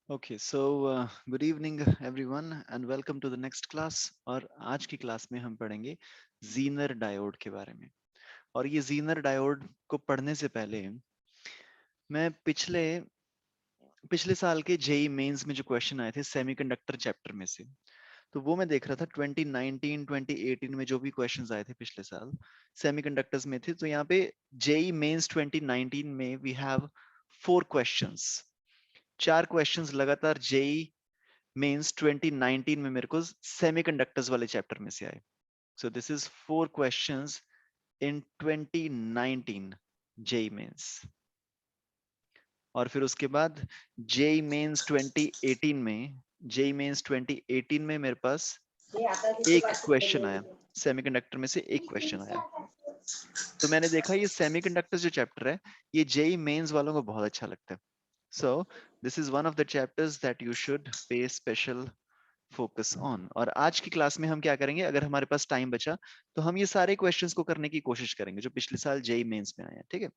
Okay, so good evening everyone and welcome to the next class। और आज की class में हम पढ़ेंगे जीनर डायोड के बारे में। और ये जीनर डायोड को पढ़ने से पहले मैं पिछले पिछले साल के जेई मेंस में जो क्वेश्चन आए थे सेमीकंडक्टर चैप्टर में से, तो वो मैं देख रहा था 2019 2018 में जो भी क्वेश्चंस आए थे पिछले साल सेमीकंडक्टर्स में थे। तो यहाँ पे जेई मेंस 2019 में वी हैव 4 क्वेश्चंस, 4 क्वेश्चंस लगातार जेई मेंस 2019 में मेरे को सेमीकंडक्टर्स वाले चैप्टर में से आए। So this is 4 questions in 2019 JEE Mains. और फिर उसके बाद जेई मेंस 2018 में, जेई मेंस 2018 में मेरे पास ये आता किसी एक बात से क्वेश्चन बोलेगी आया, तो सेमीकंडक्टर में से एक क्वेश्चन आया। तो मैंने देखा ये सेमीकंडक्टर्स जो चैप्टर है ये जेई मेंस वालों को बहुत अच्छा लगता है। सो this is one of the chapters that you should pay special focus on. और आज की क्लास में हम क्या करेंगे, अगर हमारे पास टाइम बचा तो हम ये सारे क्वेश्चंस को करने की कोशिश करेंगे जो पिछले साल जेई मेंस में आए हैं, ठीक है।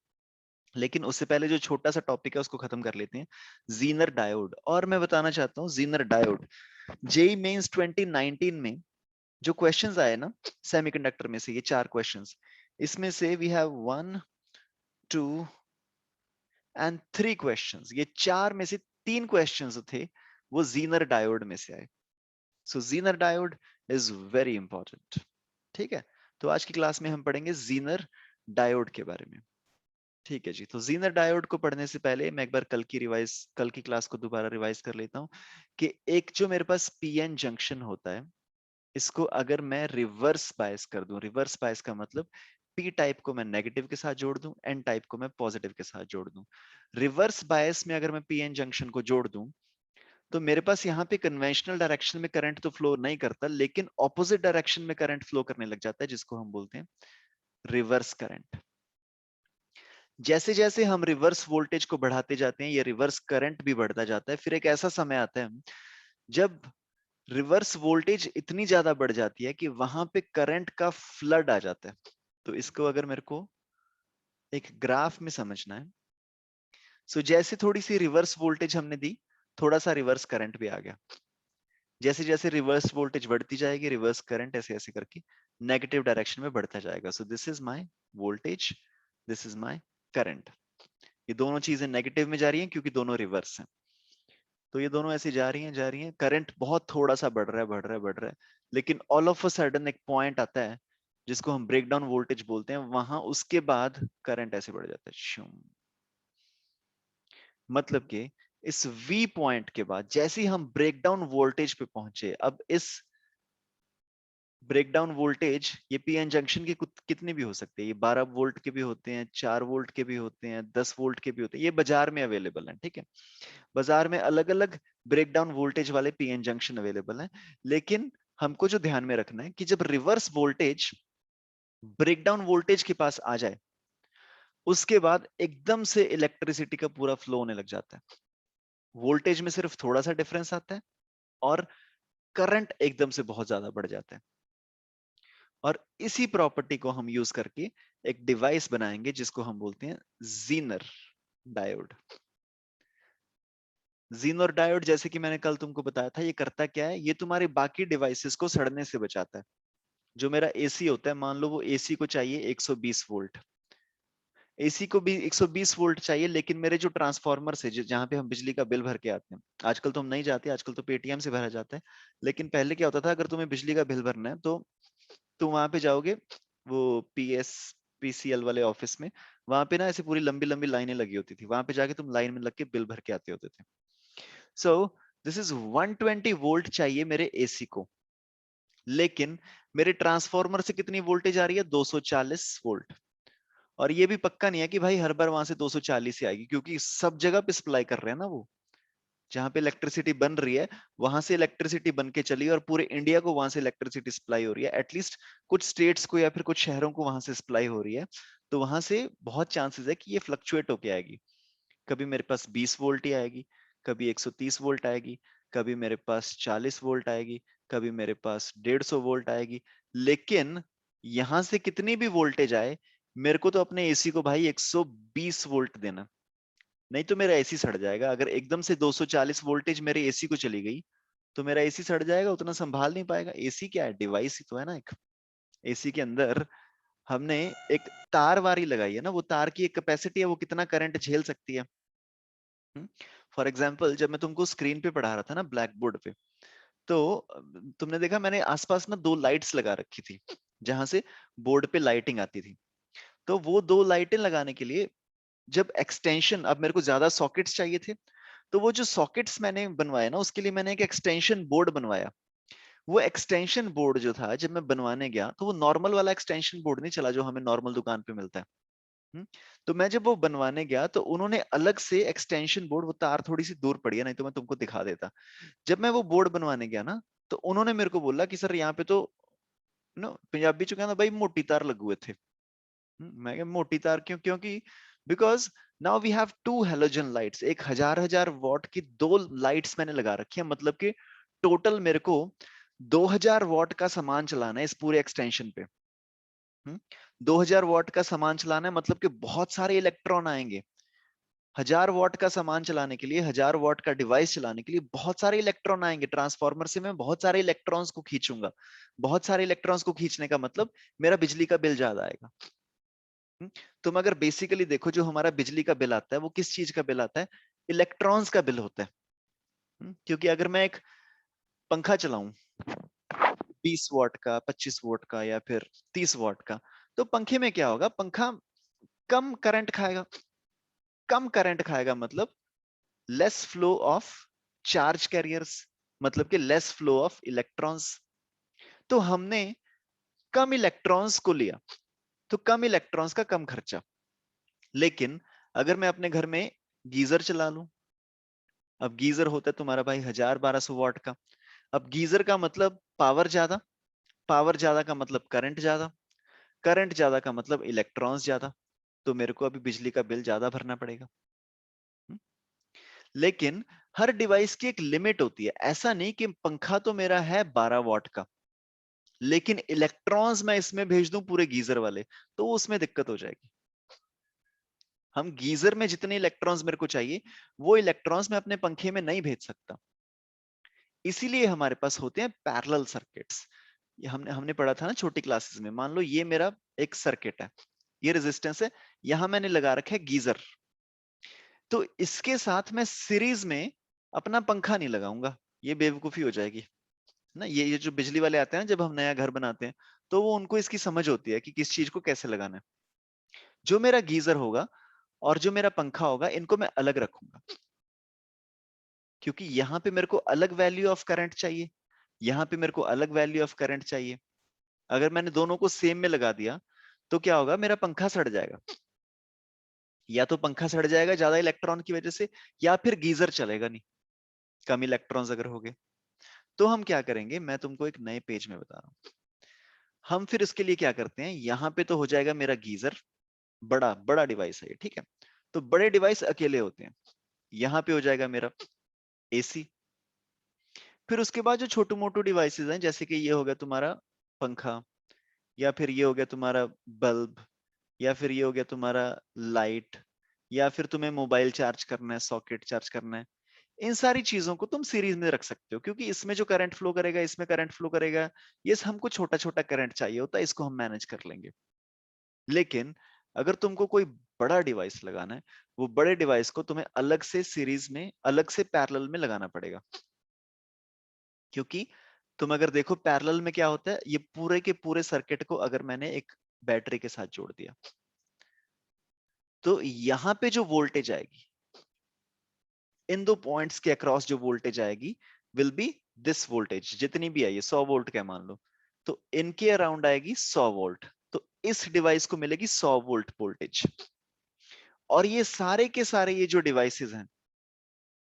लेकिन उससे पहले जो छोटा सा टॉपिक है उसको खत्म कर लेते हैं, जीनर डायोड। और मैं बताना चाहता हूँ जीनर डायोड जेई मेंस 2019 में जो क्वेश्चंस आए ना सेमीकंडक्टर में से, ये 4 क्वेश्चंस, इसमें से वी हैव 1 2 एंड 3 क्वेश्चंस। ये 4 में से 3 क्वेश्चंस थे वो जीनर डायोड में से आए। So zener diode is very important, ठीक है। तो आज की क्लास में हम पढ़ेंगे जीनर डायोड के बारे में, ठीक है जी। तो जीनर डायोड को पढ़ने से पहले मैं एक बार कल की क्लास को दोबारा रिवाइज कर लेता हूँ कि एक जो मेरे पास पीएन जंक्शन होता है, इसको अगर मैं रिवर्स बायस कर दूं, रिवर्स बायस का मतलब पी टाइप को मैं नेगेटिव के साथ जोड़ दूं, एन टाइप को मैं पॉजिटिव के साथ जोड़ दूं। रिवर्स बायस में अगर मैं पीएन जंक्शन को जोड़ दूं तो मेरे पास यहाँ पे कन्वेंशनल डायरेक्शन में करंट तो फ्लो नहीं करता, लेकिन ऑपोजिट डायरेक्शन में करंट फ्लो करने लग जाता है, जिसको हम बोलते हैं रिवर्स करंट। जैसे जैसे हम रिवर्स वोल्टेज को बढ़ाते जाते हैं ये रिवर्स करंट भी बढ़ता जाता है। फिर एक ऐसा समय आता है जब रिवर्स वोल्टेज इतनी ज्यादा बढ़ जाती है कि वहां पे करंट का फ्लड आ जाता है। तो इसको अगर मेरे को एक ग्राफ में समझना है, सो जैसे थोड़ी सी रिवर्स वोल्टेज हमने दी, थोड़ा सा रिवर्स करंट भी आ गया। जैसे जैसे रिवर्स वोल्टेज बढ़ती जाएगी रिवर्स करंट ऐसे ऐसे करके नेगेटिव डायरेक्शन में बढ़ता जाएगा। सो this is my voltage, this is my current. ये दोनों चीजें नेगेटिव में जा रही हैं क्योंकि दोनों रिवर्स हैं। तो ये दोनों ऐसे जा रही हैं, करंट बहुत थोड़ा सा बढ़ रहा है, बढ़ रहा है, बढ़ रहा है। लेकिन ऑल ऑफ अ सडन एक पॉइंट आता है जिसको हम ब्रेकडाउन वोल्टेज बोलते हैं, वहां उसके बाद करंट ऐसे बढ़ जाता है शूम। मतलब कि इस वी पॉइंट के बाद जैसे ही हम ब्रेकडाउन वोल्टेज पे पहुंचे, अब इस ब्रेकडाउन वोल्टेज ये पीएन जंक्शन के कितने भी हो सकते हैं, ये 12 वोल्ट के भी होते हैं, 4 वोल्ट के भी होते हैं, 10 वोल्ट के भी होते हैं, ये बाजार में अवेलेबल हैं, ठीक है। बाजार में अलग अलग ब्रेकडाउन वोल्टेज वाले पीएन जंक्शन अवेलेबल हैं। लेकिन हमको जो ध्यान में रखना है कि जब रिवर्स वोल्टेज ब्रेकडाउन वोल्टेज के पास आ जाए उसके बाद एकदम से इलेक्ट्रिसिटी का पूरा फ्लो होने लग जाता है। वोल्टेज में सिर्फ थोड़ा सा डिफरेंस आता है और करंट एकदम से बहुत ज्यादा बढ़ जाता है। और इसी प्रॉपर्टी को हम यूज करके एक डिवाइस बनाएंगे जिसको हम बोलते हैं जीनर डायोड। जीनर डायोड जैसे कि मैंने कल तुमको बताया था, ये करता क्या है, ये तुम्हारे बाकी डिवाइसेस को सड़ने से बचाता है। जो मेरा एसी होता है, मान लो वो एसी को चाहिए 120 वोल्ट, एसी को भी 120 वोल्ट चाहिए, लेकिन मेरे जो ट्रांसफार्मर से जहाँ पे हम बिजली का बिल भर के आते हैं, आजकल तो हम नहीं जाते, आजकल तो पेटीएम से भरा जाता है। लेकिन पहले क्या होता था, अगर तुम्हें बिजली का बिल भरना है तो तुम वहां पे जाओगे, वो पीएस पीसीएल वाले ऑफिस में, वहां पे ना ऐसी पूरी लंबी लंबी लाइनें लगी होती थी, वहां पे जाके तुम लाइन में लग के बिल भर के आते होते थे। सो दिस इज 120 वोल्ट चाहिए मेरे एसी को, लेकिन मेरे ट्रांसफार्मर से कितनी वोल्टेज आ रही है, 240 वोल्ट। और ये भी पक्का नहीं है कि भाई हर बार वहां से 240 ही आएगी, क्योंकि सब जगह पे सप्लाई कर रहे हैं ना वो, जहां पे इलेक्ट्रिसिटी बन रही है वहां से इलेक्ट्रिसिटी बन के चली है और पूरे इंडिया को वहां से इलेक्ट्रिसिटी सप्लाई हो रही है, एटलीस्ट कुछ स्टेट्स को या फिर कुछ शहरों को वहां से सप्लाई हो रही है। तो वहां से बहुत चांसेस है कि ये फ्लक्चुएट होके आएगी। कभी मेरे पास 20 वोल्ट ही आएगी, कभी 130 वोल्ट आएगी, कभी मेरे पास 40 वोल्ट आएगी, कभी मेरे पास 150 वोल्ट आएगी। लेकिन यहां से कितनी भी वोल्टेज आए, मेरे को तो अपने एसी को भाई 120 वोल्ट देना। नहीं तो मेरा एसी सड़ जाएगा। अगर एकदम से 240 वोल्टेज मेरे एसी को चली गई तो मेरा एसी सड़ जाएगा, उतना संभाल नहीं पाएगा। एसी क्या है, डिवाइस ही तो है ना एक। एसी के अंदर हमने एक तार वारी लगाई है ना, वो तार की एक कैपेसिटी है, वो कितना करंट झेल सकती है। फॉर एग्जाम्पल जब मैं तुमको स्क्रीन पे पढ़ा रहा था ना ब्लैक बोर्ड पे, तो तुमने देखा मैंने आसपास ना 2 लाइट्स लगा रखी थी जहां से बोर्ड पे लाइटिंग आती थी। तो वो 2 लाइटें लगाने के लिए जब एक्सटेंशन, अब मेरे को ज्यादा सॉकेट्स चाहिए थे, तो वो जो सॉकेट्स मैंने बनवाए ना उसके लिए मैंने एक एक्सटेंशन बोर्ड बनवाया। वो एक्सटेंशन बोर्ड जो था जब मैं बनवाने गया तो वो नॉर्मल वाला एक्सटेंशन बोर्ड नहीं चला जो हमें नॉर्मल दुकान पे मिलता है। हम्म, तो मैं जब वो बनवाने गया तो उन्होंने अलग से एक्सटेंशन बोर्ड, वो तार थोड़ी सी दूर पड़ी है नहीं तो मैं तुमको दिखा देता। जब मैं वो बोर्ड बनवाने गया ना तो उन्होंने मेरे को बोला कि सर यहाँ पे तो नो पंजाबी ਚ कहना भाई मोटी तार लगे हुए थे। मैं क्या मोटी तार क्यों, क्योंकि because now we have 2 halogen lights, एक हजार हजार वॉट की 2 लाइट्स मैंने लगा रखी है, मतलब कि टोटल मेरे को 2000 वॉट का सामान चलाना है इस पूरे एक्सटेंशन पे। 2000 वॉट का सामान चलाना है मतलब कि बहुत सारे इलेक्ट्रॉन आएंगे। 1000 वॉट का सामान चलाने के लिए, 1000 वॉट का डिवाइस चलाने के लिए बहुत सारे इलेक्ट्रॉन आएंगे। ट्रांसफार्मर से मैं बहुत सारे इलेक्ट्रॉन्स को खींचूंगा। बहुत सारे इलेक्ट्रॉन्स को खींचने का मतलब मेरा बिजली का बिल ज्यादा आएगा। तुम अगर बेसिकली देखो जो हमारा बिजली का बिल आता है वो किस चीज का बिल आता है, इलेक्ट्रॉन्स का बिल होता है। क्योंकि अगर मैं एक पंखा चलाऊं 20 वॉट का, 25 वॉट का या फिर 30 वॉट का, तो पंखे में क्या होगा, पंखा कम करंट खाएगा। कम करंट खाएगा मतलब less flow of charge carriers, मतलब कि लेस फ्लो ऑफ इलेक्ट्रॉन्स। तो हमने कम इलेक्ट्रॉन्स को लिया, तो कम इलेक्ट्रॉन्स का कम खर्चा। लेकिन अगर मैं अपने घर में गीजर चला लूं, अब गीजर होता है तुम्हारा भाई 1000-1200 वॉट का। अब गीजर का मतलब पावर ज्यादा, पावर ज्यादा का मतलब करंट ज्यादा, करंट ज्यादा का मतलब इलेक्ट्रॉन्स ज्यादा। तो मेरे को अभी बिजली का बिल ज्यादा भरना पड़ेगा। हम्म? लेकिन हर डिवाइस की एक लिमिट होती है। ऐसा नहीं कि पंखा तो मेरा है 12 वॉट का, लेकिन इलेक्ट्रॉन्स मैं इसमें भेज दूं पूरे गीजर वाले, तो उसमें दिक्कत हो जाएगी। हम गीजर में जितने इलेक्ट्रॉन्स मेरे को चाहिए वो इलेक्ट्रॉन्स मैं अपने पंखे में नहीं भेज सकता। इसीलिए हमारे पास होते हैं पैरेलल सर्किट्स। ये हमने हमने पढ़ा था ना छोटी क्लासेस में। मान लो ये मेरा एक सर्किट है, ये रेजिस्टेंस है, यहां मैंने लगा रखा है गीजर। तो इसके साथ मैं सीरीज में अपना पंखा नहीं लगाऊंगा, ये बेवकूफी हो जाएगी ना। ये जो बिजली वाले आते हैं ना, जब हम नया घर बनाते हैं तो वो उनको इसकी समझ होती है कि किस चीज को कैसे लगाना है। जो मेरा गीजर होगा और जो मेरा पंखा होगा इनको मैं अलग रखूंगा, क्योंकि यहाँ पे मेरे को अलग वैल्यू ऑफ करंट चाहिए, यहाँ पे मेरे को अलग वैल्यू ऑफ करंट चाहिए। अगर मैंने दोनों को सेम में लगा दिया तो क्या होगा, मेरा पंखा सड़ जाएगा। या तो पंखा सड़ जाएगा ज्यादा इलेक्ट्रॉन की वजह से, या फिर गीजर चलेगा नहीं, कम इलेक्ट्रॉन्स अगर हो गए। तो हम क्या करेंगे, मैं तुमको एक नए पेज में बता रहा हूँ। हम फिर इसके लिए क्या करते हैं, यहाँ पे तो हो जाएगा मेरा गीजर, बड़ा बड़ा डिवाइस है ये, ठीक है। तो बड़े डिवाइस अकेले होते हैं। यहाँ पे हो जाएगा मेरा एसी। फिर उसके बाद जो छोटू मोटू डिवाइसेस हैं, जैसे कि ये हो गया तुम्हारा पंखा, या फिर ये हो गया तुम्हारा बल्ब, या फिर ये हो गया तुम्हारा लाइट, या फिर तुम्हें मोबाइल चार्ज करना है, सॉकेट चार्ज करना है। इन सारी चीजों को तुम सीरीज में रख सकते हो, क्योंकि इसमें जो करंट फ्लो करेगा इसमें करंट फ्लो करेगा। ये हमको छोटा छोटा करंट चाहिए होता है, इसको हम मैनेज कर लेंगे। लेकिन अगर तुमको कोई बड़ा डिवाइस लगाना है, वो बड़े डिवाइस को तुम्हें अलग से सीरीज में, अलग से पैरेलल में लगाना पड़ेगा। क्योंकि तुम अगर देखो पैरेलल में क्या होता है, ये पूरे के पूरे सर्किट को अगर मैंने एक बैटरी के साथ जोड़ दिया, तो यहां पे जो वोल्टेज आएगी, इन दो पॉइंट्स के अक्रॉस जो वोल्टेज आएगी विल बी दिस वोल्टेज, जितनी भी आई है 100 वोल्ट का मान लो, तो इनके अराउंड आएगी 100 वोल्ट। तो इस डिवाइस को मिलेगी 100 वोल्ट वोल्टेज। और ये सारे के सारे ये जो डिवाइसेस हैं,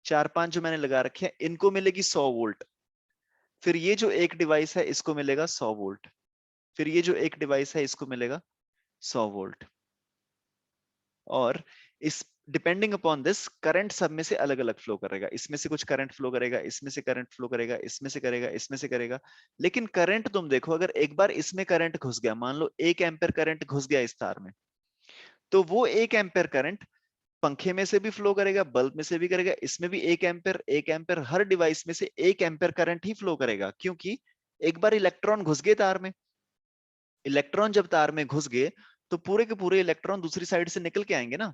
4-5 जो मैंने लगा रखे हैं, इनको मिलेगी 100 वोल्ट। फिर ये जो एक डिवाइस है इसको मिलेगा 100 वोल्ट। फिर ये जो एक डिवाइस है इसको मिलेगा 100 वोल्ट। और इस डिपेंडिंग अपॉन दिस करंट सब में से अलग अलग फ्लो करेगा। इसमें से कुछ करंट फ्लो करेगा, इसमें से करंट फ्लो करेगा, इसमें से करेगा, इसमें से करेगा। लेकिन करंट तुम देखो, अगर एक बार इसमें करंट घुस गया, मान लो 1 एम्पेयर करंट घुस गया इस तार में, तो वो 1 एम्पेयर करंट पंखे में से भी फ्लो करेगा, बल्ब में से भी करेगा, इसमें भी 1 एम्पेयर हर डिवाइस में से 1 एम्पेयर करंट ही फ्लो करेगा, क्योंकि एक बार इलेक्ट्रॉन घुस गए तार में, इलेक्ट्रॉन जब तार में घुस गए तो पूरे के पूरे इलेक्ट्रॉन दूसरी साइड से निकल के आएंगे ना।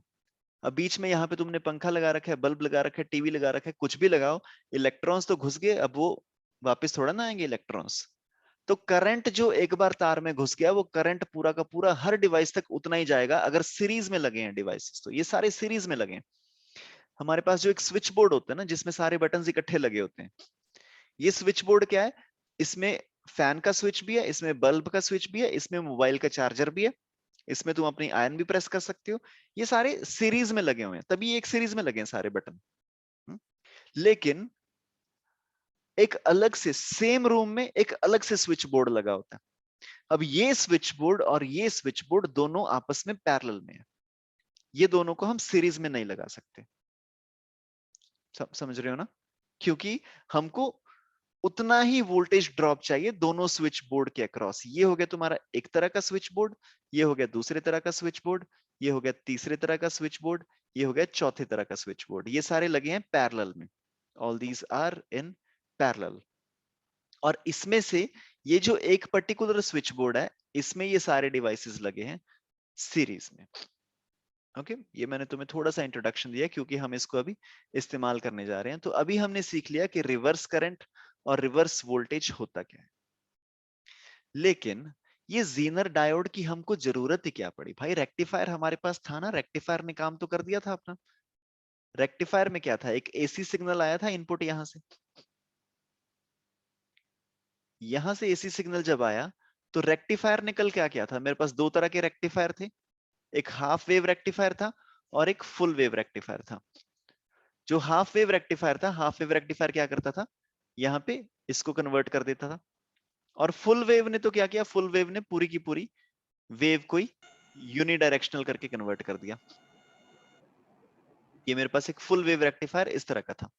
अब बीच में यहाँ पे तुमने पंखा लगा रखा है, बल्ब लगा रखा है, टीवी लगा रखा है, कुछ भी लगाओ, इलेक्ट्रॉन्स तो घुस गए, अब वो वापस थोड़ा ना आएंगे इलेक्ट्रॉन्स। तो करंट जो एक बार तार में घुस गया, वो करंट पूरा का पूरा हर डिवाइस तक उतना ही जाएगा, अगर सीरीज में लगे हैं डिवाइसेस, तो ये सारे सीरीज में लगे हैं। हमारे पास जो एक स्विच बोर्ड होता है ना, जिसमें सारे बटन इकट्ठे लगे होते हैं, ये स्विच बोर्ड क्या है, इसमें फैन का स्विच भी है, इसमें बल्ब का स्विच भी है, इसमें मोबाइल का चार्जर भी है, इसमें तुम अपनी आयन भी प्रेस कर सकते हो। ये सारे सीरीज में लगे हुए हैं, तभी एक सीरीज में लगे हैं सारे बटन। लेकिन एक अलग से सेम रूम में एक अलग से स्विच बोर्ड लगा होता है। अब ये स्विच बोर्ड और ये स्विच बोर्ड दोनों आपस में पैरेलल में है, ये दोनों को हम सीरीज में नहीं लगा सकते। समझ रहे हो ना, क्योंकि हमको उतना ही वोल्टेज ड्रॉप चाहिए दोनों स्विच बोर्ड के अक्रॉस। ये हो गया तुम्हारा एक तरह का स्विच बोर्ड, ये हो गया दूसरे तरह का स्विच बोर्ड, ये हो गया तीसरे तरह का स्विच बोर्ड, ये हो गया चौथे तरह का स्विच बोर्ड। ये सारे लगे हैं पैरेलल में, all these are in parallel. और इसमें से ये जो एक पर्टिकुलर स्विच बोर्ड है, इसमें ये सारे डिवाइसेस लगे हैं सीरीज में। ओके ये मैंने तुम्हें थोड़ा सा इंट्रोडक्शन दिया, क्योंकि हम इसको अभी इस्तेमाल करने जा रहे हैं। तो अभी हमने सीख लिया कि रिवर्स करंट और रिवर्स वोल्टेज होता क्या है। लेकिन ये जीनर डायोड की हमको जरूरत ही क्या पड़ी भाई, रेक्टिफायर हमारे पास था ना, रेक्टिफायर ने काम तो कर दिया था अपना। रेक्टिफायर में क्या था, एक एसी सिग्नल आया था इनपुट, यहां से एसी सिग्नल जब आया तो रेक्टिफायर ने कल क्या किया था, मेरे पास दो तरह के रेक्टिफायर थे, एक हाफ वेव रेक्टिफायर था और एक फुल वेव रेक्टिफायर था। जो हाफ वेव रेक्टिफायर था, हाफ वेव रेक्टिफायर क्या करता था, यहाँ पे इसको कन्वर्ट कर देता था। और फुल वेव ने तो क्या किया, फुल वेव ने पूरी की पूरी वेव को यूनिडायरेक्शनल करके कन्वर्ट कर दिया। ये मेरे पास एक फुल वेव रेक्टिफायर इस तरह का था।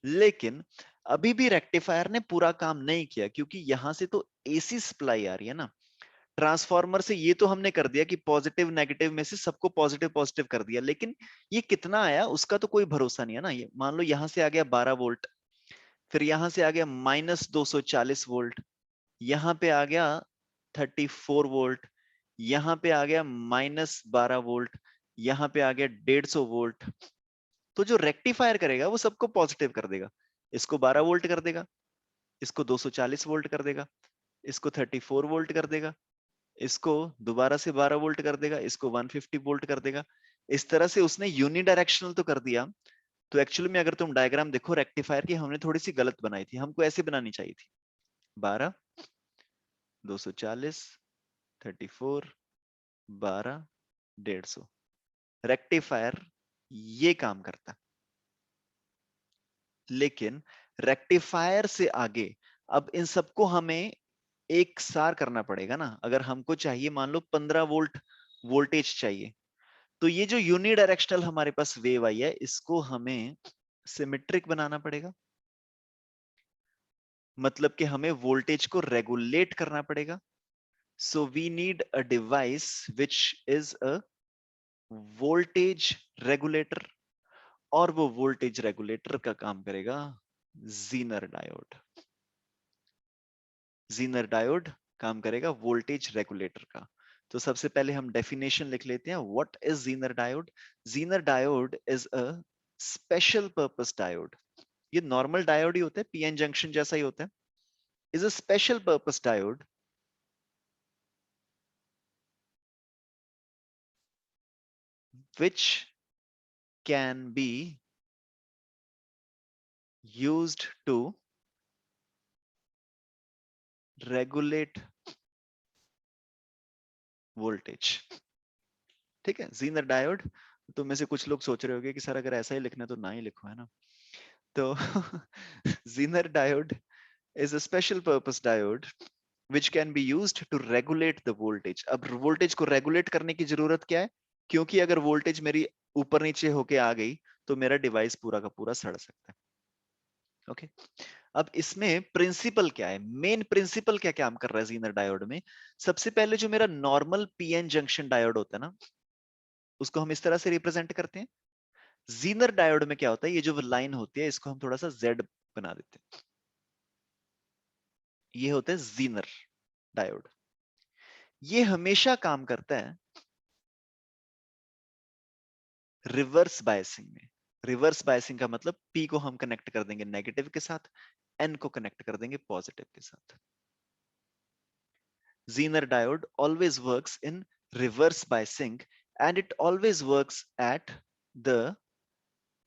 लेकिन अभी भी रेक्टिफायर ने पूरा काम नहीं किया, क्योंकि यहां से तो एसी सप्लाई आ रही है ना। ट्रांसफार्मर से ये तो हमने कर दिया कि पॉजिटिव नेगेटिव में से सबको पॉजिटिव पॉजिटिव कर दिया, लेकिन ये कितना आया उसका तो कोई भरोसा नहीं है ना। ये मान लो यहां से आ गया 12 वोल्ट, फिर यहां से आ गया -240 वोल्ट, यहां पे आ गया 34 वोल्ट, यहां पे आ गया -12 वोल्ट, यहां पे आ गया 150 वोल्ट। तो जो रेक्टिफायर करेगा वो सबको पॉजिटिव कर देगा, इसको 12 वोल्ट कर देगा, इसको 240 वोल्ट कर देगा, इसको 34 वोल्ट कर देगा, इसको दोबारा से 12 वोल्ट कर देगा, इसको 150 वोल्ट कर देगा। इस तरह से उसने यूनिडायरेक्शनल तो कर दिया। तो एक्चुअली में अगर तुम डायग्राम देखो रेक्टिफायर की, हमने थोड़ी सी गलत बनाई थी, हमको ऐसे बनानी चाहिए थी, 12, 240, 34, 12, 150। रेक्टिफायर ये काम करता। लेकिन रेक्टिफायर से आगे अब इन सबको हमें एक सार करना पड़ेगा ना। अगर हमको चाहिए मान लो 15 वोल्ट वोल्टेज चाहिए, तो ये जो यूनिडायरेक्शनल हमारे पास वेव आई है, इसको हमें सिमेट्रिक बनाना पड़ेगा। मतलब कि हमें वोल्टेज को रेगुलेट करना पड़ेगा। So we need a device which is a voltage regulator, और वो वोल्टेज रेगुलेटर का काम करेगा जीनर डायोड। जीनर डायोड काम करेगा वोल्टेज रेगुलेटर का। तो सबसे पहले हम डेफिनेशन लिख लेते हैं, what is Zener diode. Zener diode is a special purpose diode. ये नॉर्मल डायोड ही होता है, पीएन जंक्शन जैसा ही होता है। Is a special purpose diode which can be used to regulate voltage। ठीक है, जीनर डायोड। तो में से कुछ लोग सोच रहे होंगे कि सर अगर ऐसा ही लिखना है तो ना ही लिखो, है ना। तो Zener diode is a special purpose diode which can be used to regulate the voltage। अब वोल्टेज को रेगुलेट करने की जरूरत क्या है, क्योंकि अगर वोल्टेज मेरी ऊपर नीचे होके आ गई तो मेरा डिवाइस पूरा का पूरा सड़ सकता है। ओके अब इसमें प्रिंसिपल क्या है, मेन प्रिंसिपल क्या काम कर रहा है जीनर डायोड में। सबसे पहले जो मेरा नॉर्मल पीएन जंक्शन डायोड होता है ना, उसको हम इस तरह से रिप्रेजेंट करते हैं। जीनर डायोड में क्या होता है, ये जो लाइन होती है इसको हम थोड़ा सा जेड बना देते हैं, ये होता है जीनर डायोड। ये हमेशा काम करता है रिवर्स बायसिंग में। रिवर्स बायसिंग का मतलब P को हम कनेक्ट कर देंगे नेगेटिव के साथ, N को कनेक्ट कर देंगे पॉजिटिव के साथ। Zener diode always works in reverse biasing and it always works at the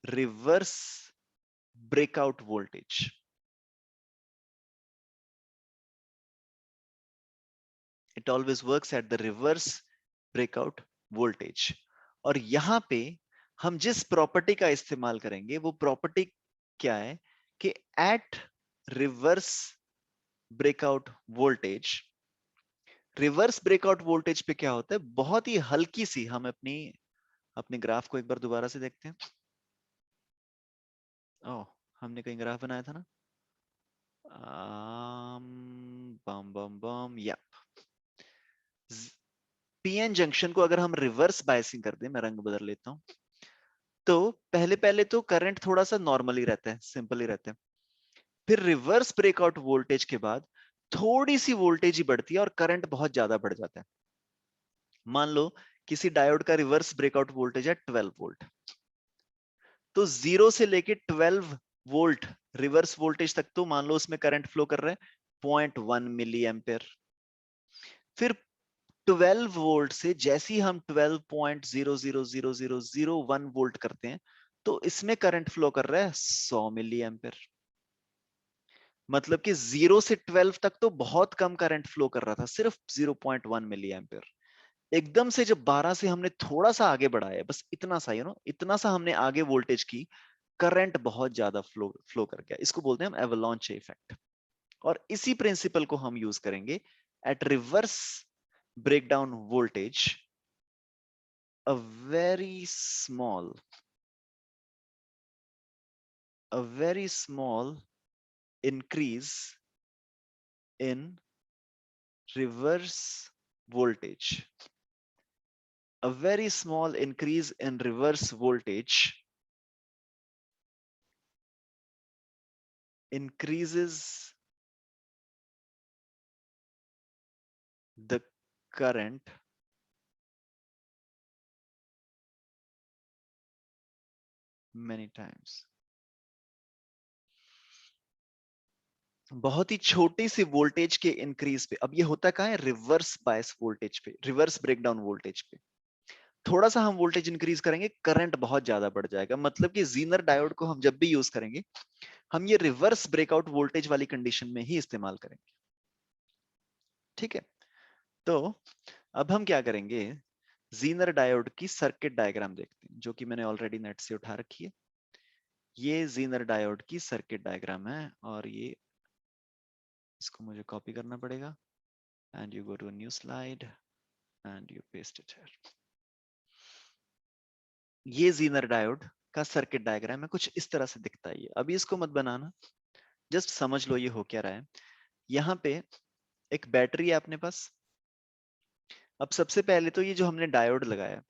reverse breakout voltage. It always works at the reverse breakout voltage. और यहां पे हम जिस प्रॉपर्टी का इस्तेमाल करेंगे वो प्रॉपर्टी क्या है कि at reverse breakout voltage, reverse breakout voltage पे क्या होता है, बहुत ही हल्की सी, हम अपने ग्राफ को एक बार दोबारा से देखते हैं। ओह, हमने कहीं ग्राफ बनाया था ना, बम बम बम या पीएन जंक्शन को अगर हम रिवर्स बायसिंग कर दें, मैं रंग बदल लेता हूं, तो पहले पहले तो करंट थोड़ा सा नॉर्मल ही रहता है, सिंपल ही रहता है। फिर रिवर्स ब्रेकआउट वोल्टेज के बाद थोड़ी सी वोल्टेज ही बढ़ती है और करंट बहुत ज्यादा बढ़ जाता है। मान लो किसी डायोड का रिवर्स ब्रेकआउट वोल्टेज है 12 वोल्ट, तो 0 से लेके 12 वोल्ट रिवर्स वोल्टेज तक तो मान लो उसमें करंट फ्लो कर रहा है 0.1 मिली एम्पेयर। फिर 12 वोल्ट से जैसे ही हम 12.000001 वोल्ट करते हैं तो इसमें करंट फ्लो कर रहा है 100 मिली एम्पेयर। मतलब कि 0 से 12 तक तो बहुत कम करंट फ्लो कर रहा था, सिर्फ 0.1 मिली एम्पेयर। एकदम से जब 12 से हमने थोड़ा सा आगे बढ़ाया, बस इतना सा, इतना सा हमने आगे वोल्टेज की, करंट बहुत ज्यादा फ्लो कर गया। इसको बोलते हैं हम एवलांच इफेक्ट। और इसी प्रिंसिपल को हम यूज करेंगे at reverse breakdown voltage. A very small a very small increase in reverse voltage, a very small increase in reverse voltage increases the current many times. बहुत ही छोटी सी वोल्टेज के increase पे, अब ये होता कहाँ है, रिवर्स बायस वोल्टेज पे, रिवर्स ब्रेकडाउन वोल्टेज पे थोड़ा सा हम वोल्टेज इंक्रीज करेंगे, करंट बहुत ज्यादा बढ़ जाएगा। मतलब कि जीनर डायोड को हम जब भी यूज करेंगे, हम ये रिवर्स ब्रेकआउट वोल्टेज वाली कंडीशन में ही इस्तेमाल करेंगे। ठीक है, तो अब हम क्या करेंगे, जीनर डायोड की सर्किट डायग्राम देखते हैं, जो कि मैंने ऑलरेडी नेट से उठा रखी है। ये जीनर डायोड की सर्किट डायग्राम है और ये, इसको मुझे कॉपी करना पड़ेगा and you go to a new slide and you paste it here. ये जीनर डायोड का सर्किट डायग्राम है, कुछ इस तरह से दिखता है। ये अभी इसको मत बनाना, जस्ट समझ लो ये हो क्या रहा है। यहाँ पे एक बैटरी है अपने पास। अब सबसे पहले तो ये जो हमने डायोड लगाया,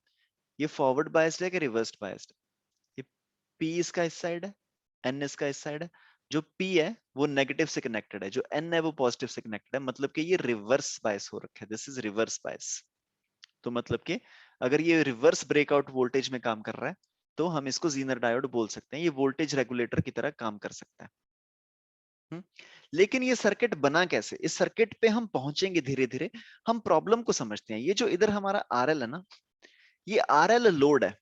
ये फॉरवर्ड बायस्ड है कि रिवर्स्ड बायस्ड? ये P इसका इस साइड है, N इसका इस साइड है। जो P है वो नेगेटिव से कनेक्टेड है, जो N है वो पॉजिटिव से कनेक्टेड है। मतलब कि ये रिवर्स बायस हो रखा है, दिस इज रिवर्स बायस। तो मतलब कि अगर ये रिवर्स ब्रेकआउट वोल्टेज में काम कर रहा है तो हम इसको जीनर डायोड बोल सकते हैं, ये वोल्टेज रेगुलेटर की तरह काम कर सकता है। लेकिन ये सर्किट बना कैसे, इस सर्किट पे हम पहुंचेंगे धीरे धीरे। हम प्रॉब्लम को समझते हैं। ये जो इधर हमारा RL है ना, ये RL लोड है।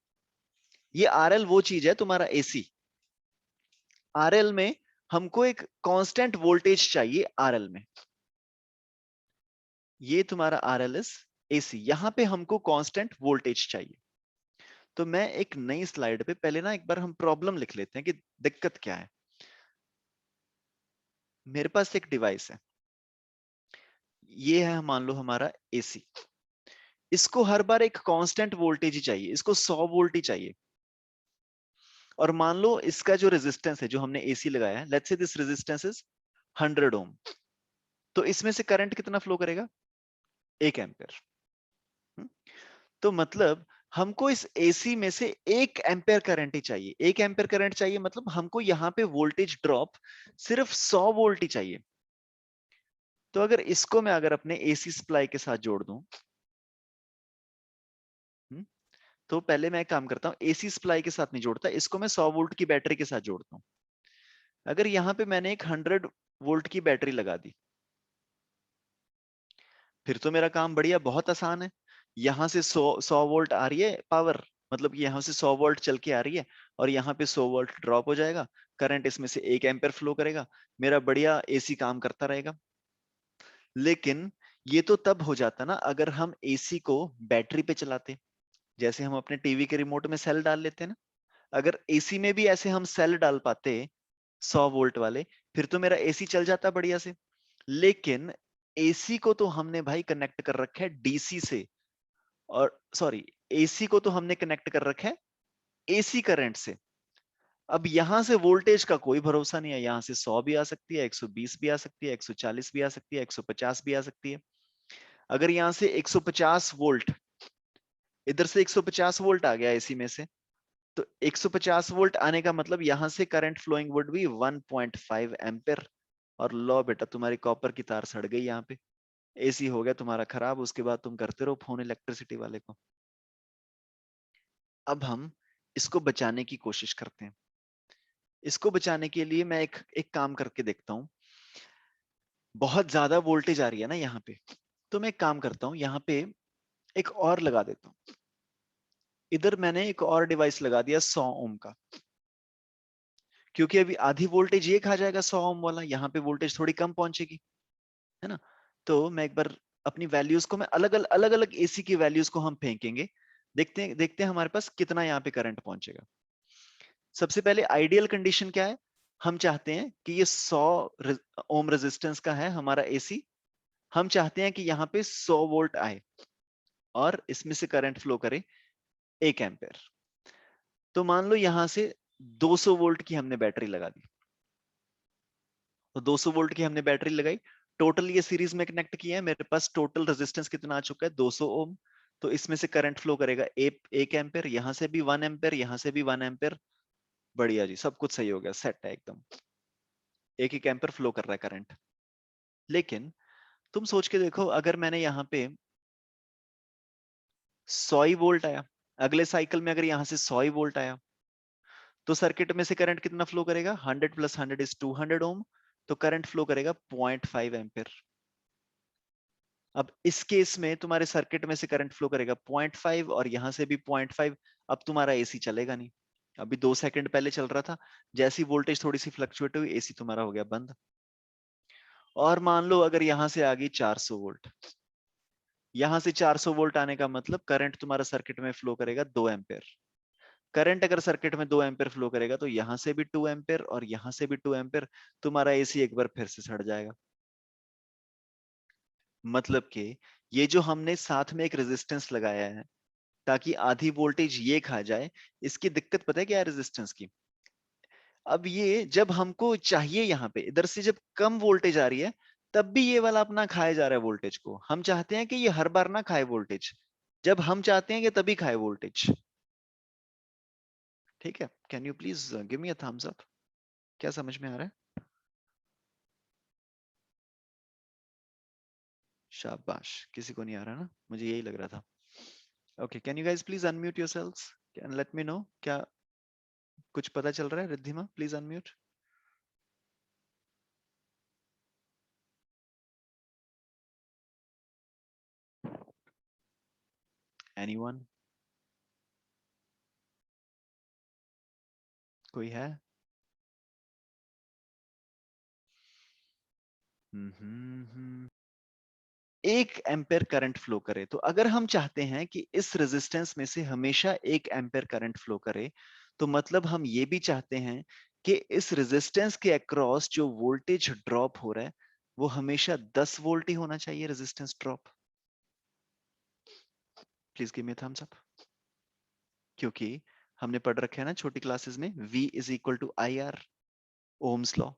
ये RL वो चीज है तुम्हारा AC। RL में हमको एक कांस्टेंट वोल्टेज चाहिए RL में। ये तुम्हारा RL इज AC, यहां पे हमको कांस्टेंट वोल्टेज चाहिए। तो मैं एक नई स्लाइड पे पहले ना एक बार हम प्रॉब्लम लिख लेते हैं कि दिक्कत क्या है। मेरे पास एक डिवाइस है, ये है मान लो हमारा AC। इसको हर बार एक कांस्टेंट वोल्टेज ही चाहिए, इसको 100 वोल्ट ही चाहिए। और मान लो इसका जो रेजिस्टेंस है, जो हमने AC लगाया है, let's say this resistance is 100 ओम, तो इसमें से करंट कितना फ्लो करेगा, 1 एम्पियर। तो मतलब हमको इस एसी में से 1 एम्पेयर करंट ही चाहिए। 1 एम्पेयर करंट चाहिए मतलब हमको यहाँ पे वोल्टेज ड्रॉप सिर्फ 100 वोल्ट ही चाहिए। तो अगर इसको मैं अगर अपने एसी सप्लाई के साथ जोड़ दूं, तो पहले मैं एक काम करता हूं, एसी सप्लाई के साथ नहीं जोड़ता, इसको मैं 100 वोल्ट की बैटरी के साथ जोड़ता हूं। अगर यहाँ पे मैंने एक 100 वोल्ट की बैटरी लगा दी, फिर तो मेरा काम बढ़िया, बहुत आसान है। यहां से 100 वोल्ट आ रही है पावर, मतलब कि यहां से 100 वोल्ट चल के आ रही है और यहाँ पे 100 वोल्ट ड्रॉप हो जाएगा, करंट इसमें से 1 एम्पेयर फ्लो करेगा, मेरा बढ़िया एसी काम करता रहेगा। लेकिन ये तो तब हो जाता ना अगर हम एसी को बैटरी पे चलाते, जैसे हम अपने टीवी के रिमोट में सेल डाल लेते हैं ना। अगर एसी में भी ऐसे हम सेल डाल पाते 100 वोल्ट वाले, फिर तो मेरा एसी चल जाता बढ़िया से। लेकिन एसी को तो हमने भाई कनेक्ट कर रखा है डीसी से, और सॉरी, एसी को तो हमने कनेक्ट कर रखा है एसी करंट से। अब यहां से वोल्टेज का कोई भरोसा नहीं है, यहां से 100 भी आ सकती है, 120 भी आ सकती है, 140 भी आ सकती है, 150 भी आ सकती है। अगर यहां से 150 वोल्ट, इधर से 150 वोल्ट आ गया एसी में से, तो 150 वोल्ट आने का मतलब यहां से current flowing would be 1.5 ampere. और लो बेटा, तुम्हारी कॉपर की तार सड़ गई यहाँ पे, एसी हो गया तुम्हारा खराब, उसके बाद तुम करते रहो फोन इलेक्ट्रिसिटी वाले को। अब हम इसको बचाने की कोशिश करते हैं। इसको बचाने के लिए मैं एक एक काम करके देखता हूँ। बहुत ज्यादा वोल्टेज आ रही है ना यहाँ पे, तो मैं एक काम करता हूँ, यहाँ पे एक और लगा देता हूँ। इधर मैंने एक और डिवाइस लगा दिया 100 ओम का, क्योंकि अभी आधी वोल्टेज ये खा जाएगा 100 ओम वाला, यहाँ पे वोल्टेज थोड़ी कम पहुंचेगी, है ना। तो मैं एक बार अपनी वैल्यूज को, मैं अलग अलग एसी की वैल्यूज को हम फेंकेंगे, देखते हैं हमारे पास कितना यहाँ पे करंट पहुंचेगा। सबसे पहले आइडियल कंडीशन क्या है, हम चाहते हैं कि ये 100 ओम रेजिस्टेंस का है हमारा एसी, हम चाहते हैं कि यहाँ पे 100 वोल्ट आए और इसमें से करंट फ्लो करे 1 एम्पेयर। तो मान लो यहां से 200 वोल्ट की हमने बैटरी लगा दी, तो 200 वोल्ट की हमने बैटरी लगाई, टोटल ये सीरीज में कनेक्ट किया है, मेरे पास टोटल रेजिस्टेंस कितना आ चुका है 200 ओम। तो इसमें से करंट फ्लो करेगा 1 एम्पेयर, यहां से भी 1 एम्पेयर, यहां से भी 1 एम्पेयर। बढ़िया जी, सब कुछ सही हो गया, सेट है एकदम, 1 1 एम्पेयर फ्लो कर रहा है करंट। लेकिन तुम सोच के देखो, अगर मैंने यहाँ पे 100 ही वोल्ट आया, अगले साइकिल में अगर यहाँ से 100 ही वोल्ट आया, तो सर्किट में से करंट कितना फ्लो करेगा, 100 प्लस 100 इज 200 ओम, तो करंट फ्लो करेगा 0.5 एम्पेयर। अब इस केस में तुम्हारे सर्किट में से करंट फ्लो करेगा 0.5 और यहां से भी 0.5। अब तुम्हारा एसी चलेगा नहीं, अभी 2 सेकंड पहले चल रहा था, जैसी वोल्टेज थोड़ी सी फ्लक्चुएट हुई एसी तुम्हारा हो गया बंद। और मान लो अगर यहां से आ गई 400 वोल्ट, यहां से 400 वोल्ट आने का मतलब करंट तुम्हारा सर्किट में फ्लो करेगा 2 एम्पेयर। करंट अगर सर्किट में 2 एम्पेयर फ्लो करेगा तो यहां से भी 2 एम्पेयर और यहां से भी 2 एम्पेयर, तुम्हारा एसी एक बार फिर से सड़ जाएगा। मतलब कि ये जो हमने साथ में एक रेजिस्टेंस लगाया है ताकि आधी वोल्टेज ये खा जाए, इसकी दिक्कत पता है क्या है रेजिस्टेंस की। अब ये जब हमको चाहिए, यहाँ पे इधर से जब कम वोल्टेज आ रही है, तब भी ये वाला अपना खाया जा रहा है वोल्टेज को। हम चाहते हैं कि ये हर बार ना खाए वोल्टेज, जब हम चाहते हैं कि तभी खाए वोल्टेज। ठीक है, can you please give me a thumbs up, क्या समझ में आ रहा है? शाबाश, किसी को नहीं आ रहा ना, मुझे यही लग रहा था। Okay, can you guys please unmute yourselves, can let me know, क्या कुछ पता चल रहा है? Riddhima please unmute. एनीवन? कोई है? हम्म। 1 एम्पेयर करंट फ्लो करे, तो अगर हम चाहते हैं कि इस रेजिस्टेंस में से हमेशा 1 एम्पेयर करंट फ्लो करे, तो मतलब हम ये भी चाहते हैं कि इस रेजिस्टेंस के अक्रॉस जो वोल्टेज ड्रॉप हो रहा है वो हमेशा 10 वोल्ट ही होना चाहिए resistance drop. Please give me thumbs up. क्योंकि हमने पढ़ रखे हैं ना छोटी क्लासेस में, V is equal to I R, ohm's law.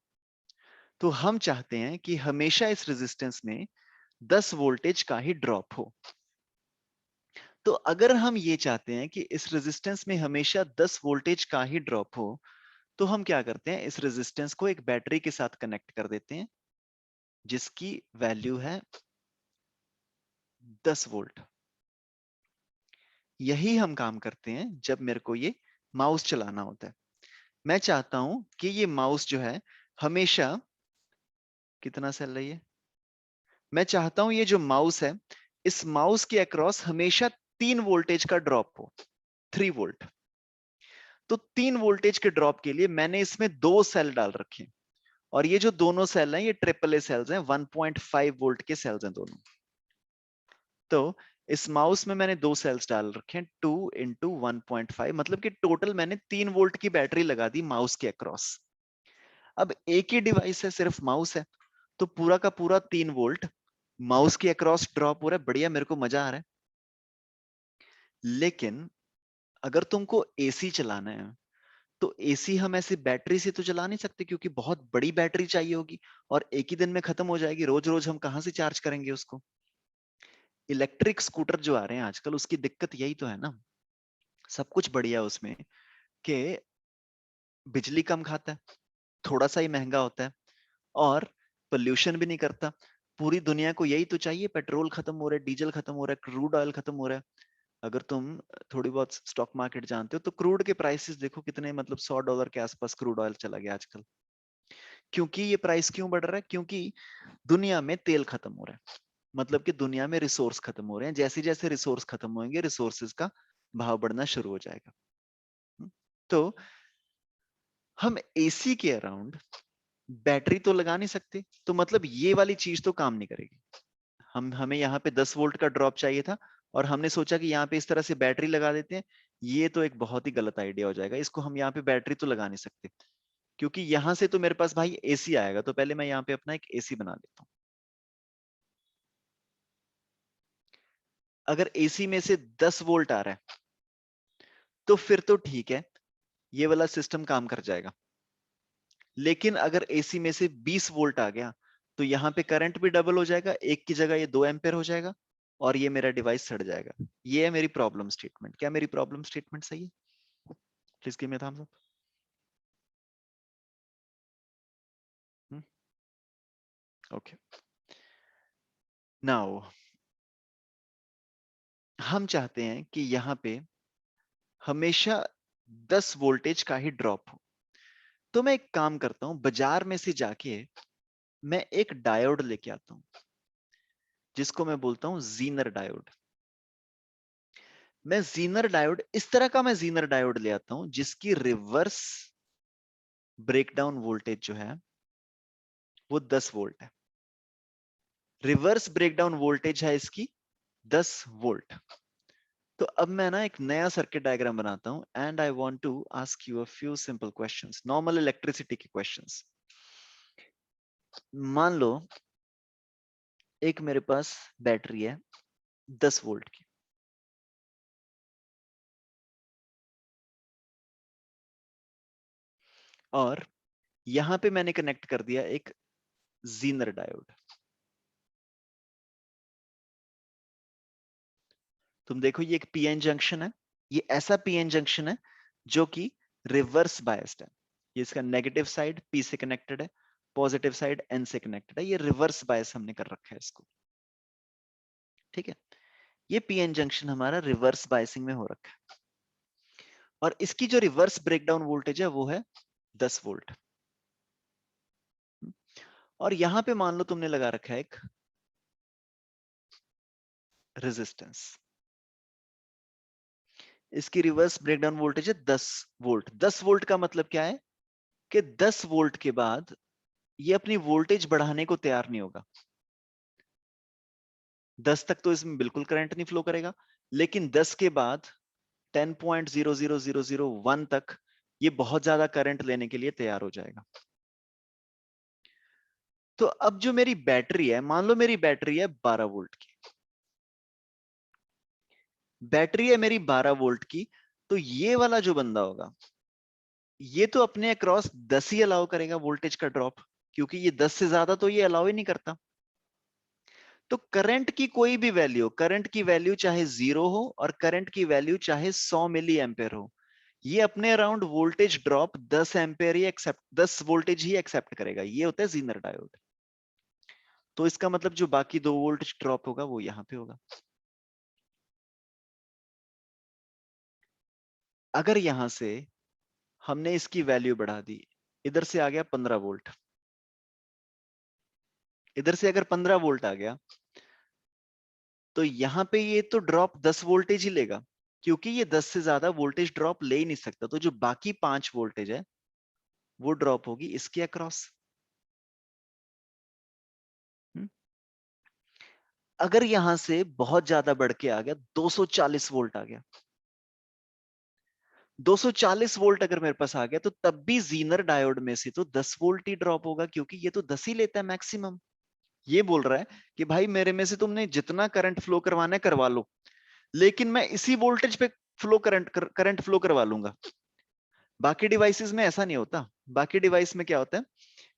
तो हम चाहते हैं कि हमेशा इस रेजिस्टेंस में 10 वोल्टेज का ही ड्रॉप हो। तो अगर हम ये चाहते हैं कि इस रेजिस्टेंस में हमेशा 10 वोल्टेज का ही ड्रॉप हो, तो हम क्या करते हैं, इस रेजिस्टेंस को एक बैटरी के साथ कनेक्ट कर देते हैं जिसकी वैल्यू है 10 वोल्ट। यही हम काम करते हैं जब मेरे को ये माउस चलाना होता है। मैं चाहता हूं कि ये माउस जो है हमेशा, कितना सेल है ये, मैं चाहता हूं ये जो माउस है, इस माउस के अक्रॉस हमेशा 3 वोल्टेज का ड्रॉप हो, 3 वोल्ट। तो 3 वोल्टेज के ड्रॉप के लिए मैंने इसमें 2 सेल डाल रखे हैं, और ये जो दोनों सेल हैं ये ट्रिपल ए सेल्स हैं, 1.5 वोल्ट के सेल्स हैं दोनों। तो इस माउस में मैंने 2 सेल्स डाल रखे हैं, 2 इंटू 1.5, मतलब कि टोटल मैंने 3 वोल्ट की बैटरी लगा दी माउस के अक्रॉस। अब एक ही डिवाइस है, सिर्फ माउस है, तो पूरा का पूरा 3 वोल्ट माउस के अक्रॉस ड्रॉप हो रहा है, बढ़िया, मेरे को मजा आ रहा है। लेकिन अगर तुमको एसी चलाना है, तो एसी हम ऐसे बैटरी से तो चला नहीं सकते, क्योंकि बहुत बड़ी बैटरी चाहिए होगी और एक ही दिन में खत्म हो जाएगी, रोज रोज हम कहां से चार्ज करेंगे उसको। इलेक्ट्रिक स्कूटर जो आ रहे हैं आजकल, उसकी दिक्कत यही तो है ना, सब कुछ बढ़िया उसमें कि बिजली कम खाता है, थोड़ा सा ही महंगा होता है, और पोल्यूशन भी नहीं करता। पूरी दुनिया को यही तो चाहिए, पेट्रोल खत्म हो रहा है, डीजल खत्म हो रहा है, क्रूड ऑयल खत्म हो रहा है। अगर तुम थोड़ी बहुत स्टॉक मार्केट जानते हो तो क्रूड के प्राइसेस देखो कितने, मतलब $100 के आसपास क्रूड ऑयल चला गया आजकल। क्योंकि ये प्राइस क्यों बढ़ रहा है, क्योंकि दुनिया में तेल खत्म हो रहा है, मतलब कि दुनिया में रिसोर्स खत्म हो रहे हैं, जैसे जैसे रिसोर्स खत्म होंगे रिसोर्सेज का भाव बढ़ना शुरू हो जाएगा। तो हम एसी के अराउंड बैटरी तो लगा नहीं सकते, तो मतलब ये वाली चीज तो काम नहीं करेगी। हमें यहाँ पे 10 वोल्ट का ड्रॉप चाहिए था, और हमने सोचा कि यहाँ पे इस तरह से बैटरी लगा देते हैं। ये तो एक बहुत ही गलत आइडिया हो जाएगा, इसको हम यहाँ पे बैटरी तो लगा नहीं सकते, क्योंकि यहाँ से तो मेरे पास भाई एसी आएगा, तो पहले मैं यहाँ पे अपना एक एसी बना देता हूँ। अगर एसी में से 10 वोल्ट आ रहा है तो फिर तो ठीक है, ये वाला सिस्टम काम कर जाएगा। लेकिन अगर एसी में से 20 वोल्ट आ गया, तो यहाँ पे करंट भी डबल हो जाएगा, एक की जगह ये 2 एम्पेयर हो जाएगा, और ये मेरा डिवाइस सड़ जाएगा। ये है मेरी प्रॉब्लम स्टेटमेंट। क्या मेरी प्रॉब्लम स्टेटमेंट सही है? Please give me thumbs up. Okay, now हम चाहते हैं कि यहाँ पे हमेशा 10 वोल्टेज का ही ड्रॉप हो। तो मैं एक काम करता हूं, बाजार में से जाके मैं एक डायोड लेके आता हूं, जिसको मैं बोलता हूं जीनर डायोड। मैं जीनर डायोड, इस तरह का मैं जीनर डायोड ले आता हूं जिसकी रिवर्स ब्रेकडाउन वोल्टेज जो है वो 10 वोल्ट है। रिवर्स ब्रेकडाउन वोल्टेज है इसकी 10 वोल्ट। तो अब मैं ना एक नया सर्किट डायग्राम बनाता हूं, and I want to ask you a few simple questions, normal electricity के क्वेश्चंस। मान लो एक मेरे पास बैटरी है 10 वोल्ट की, और यहां पे मैंने कनेक्ट कर दिया एक जीनर डायोड। तुम देखो ये एक पीएन जंक्शन है, ये ऐसा पीएन जंक्शन है जो कि रिवर्स बायस्ड है। ये इसका नेगेटिव साइड पी से कनेक्टेड है, पॉजिटिव साइड एन से कनेक्टेड है, ये रिवर्स बायस हमने कर रखा है इसको। ठीक है, ये पीएन जंक्शन हमारा रिवर्स बायसिंग में हो रखा है, और इसकी जो रिवर्स ब्रेकडाउन वोल्टेज है वो है 10 वोल्ट। और यहां पे मान लो तुमने लगा रखा है एक रेजिस्टेंस, इसकी रिवर्स ब्रेकडाउन वोल्टेज है 10 वोल्ट। 10 वोल्ट का मतलब क्या है कि 10 वोल्ट के बाद ये अपनी वोल्टेज बढ़ाने को तैयार नहीं होगा। 10 तक तो इसमें बिल्कुल करंट नहीं फ्लो करेगा, लेकिन 10 के बाद 10.00001 तक ये बहुत ज्यादा करंट लेने के लिए तैयार हो जाएगा। तो अब जो मेरी बैटरी है, मान लो मेरी बैटरी है 12 वोल्ट की, बैटरी है मेरी 12 वोल्ट की, तो ये वाला जो बंदा होगा ये तो अपने अक्रॉस 10 ही अलाउ करेगा वोल्टेज का ड्रॉप, क्योंकि ये 10 से ज्यादा तो ये अलाउ ही नहीं करता। तो करंट की कोई भी वैल्यू, करंट की वैल्यू चाहे 0 हो और करंट की वैल्यू चाहे 100 मिली एम्पेयर हो, ये अपने अराउंड वोल्टेज ड्रॉप 10 एम्पेयर ही एक्सेप्ट, 10 वोल्टेज ही एक्सेप्ट करेगा। ये होता है जीनर डायोड। तो इसका मतलब जो बाकी 2 वोल्टेज ड्रॉप होगा वो यहां पे होगा। अगर यहां से हमने इसकी वैल्यू बढ़ा दी, इधर से आ गया 15 वोल्ट, इधर से अगर 15 वोल्ट आ गया, तो यहां पे ये तो ड्रॉप 10 वोल्टेज ही लेगा, क्योंकि ये 10 से ज्यादा वोल्टेज ड्रॉप ले ही नहीं सकता। तो जो बाकी 5 वोल्टेज है वो ड्रॉप होगी इसके अक्रॉस। अगर यहां से बहुत ज्यादा बढ़ के आ गया, 240 वोल्ट आ गया, 240 वोल्ट अगर मेरे पास आ गया, तो तब भी जीनर डायोड में से तो 10 वोल्ट ही ड्रॉप होगा, क्योंकि ये तो 10 ही लेता है मैक्सिमम। ये बोल रहा है कि भाई मेरे में से तुमने जितना करंट फ्लो करवाना है करवा लो, लेकिन मैं इसी वोल्टेज पे फ्लो करंट फ्लो करवा लूंगा। बाकी डिवाइसेस में ऐसा नहीं होता। बाकी डिवाइस में क्या होता है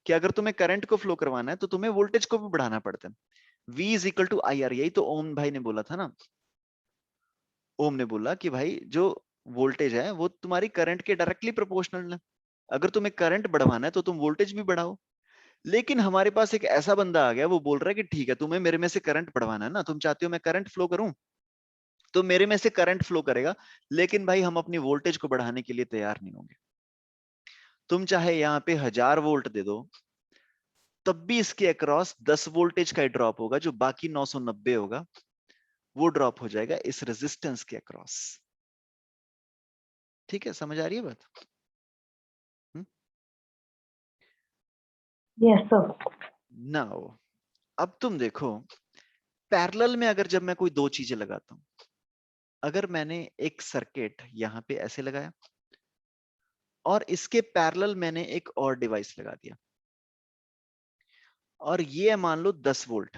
कि अगर तुम्हें करंट को फ्लो करवाना है तो तुम्हें वोल्टेज को भी बढ़ाना पड़ता है। V is equal to I R, यही तो ओम भाई ने बोला था ना। ओम ने बोला कि भाई जो वोल्टेज है वो तुम्हारी करंट के डायरेक्टली प्रोपोर्शनल है। अगर तुम्हें करंट बढ़वाना है तो तुम वोल्टेज भी बढ़ाओ। लेकिन हमारे पास एक ऐसा बंदा आ गया, वो बोल रहा है कि ठीक है तुम्हें मेरे में से करंट बढ़वाना है ना, तुम चाहते हो मैं करंट फ्लो करूं, तो मेरे में से करंट फ्लो करेगा, लेकिन भाई हम अपनी वोल्टेज को बढ़ाने के लिए तैयार नहीं होंगे। तुम चाहे यहाँ पे 1000 वोल्ट दे दो, तब भी इसके अक्रॉस 10 वोल्टेज का ड्रॉप होगा, जो बाकी 990 होगा वो ड्रॉप हो जाएगा इस रेजिस्टेंस के अक्रॉस। ठीक है, समझ आ रही है बात? Yes sir. नाउ अब तुम देखो, पैरेलल में अगर जब मैं कोई दो चीजें लगाता हूं, अगर मैंने एक सर्किट यहां पे ऐसे लगाया और इसके पैरेलल मैंने एक और डिवाइस लगा दिया, और ये मान लो 10 वोल्ट,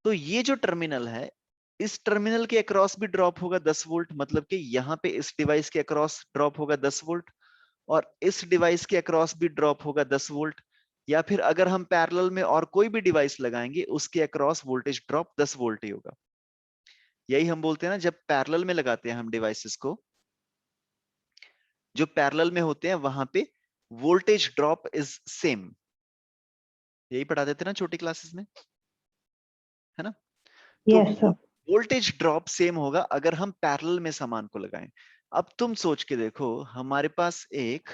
तो ये जो टर्मिनल है, इस टर्मिनल के अक्रॉस भी ड्रॉप होगा 10 वोल्ट, मतलब कि यहां पे इस डिवाइस के अक्रॉस ड्रॉप होगा 10 वोल्ट, और इस डिवाइस के अक्रॉस भी ड्रॉप होगा 10 वोल्ट। या फिर अगर हम पैरेलल में और कोई भी डिवाइस लगाएंगे, उसके अक्रॉस वोल्टेज ड्रॉप 10 वोल्ट ही होगा। यही हम बोलते हैं ना, जब पैरेलल में लगाते हैं हम डिवाइसेस को, जो पैरेलल में होते हैं वहां पे वोल्टेज ड्रॉप इज सेम। यही पढ़ा देते हैं ना छोटी क्लासेस में, है ना? तो yes sir. Voltage drop same होगा अगर हम पैरेलल में सामान को लगाएं। अब तुम सोच के देखो, हमारे पास एक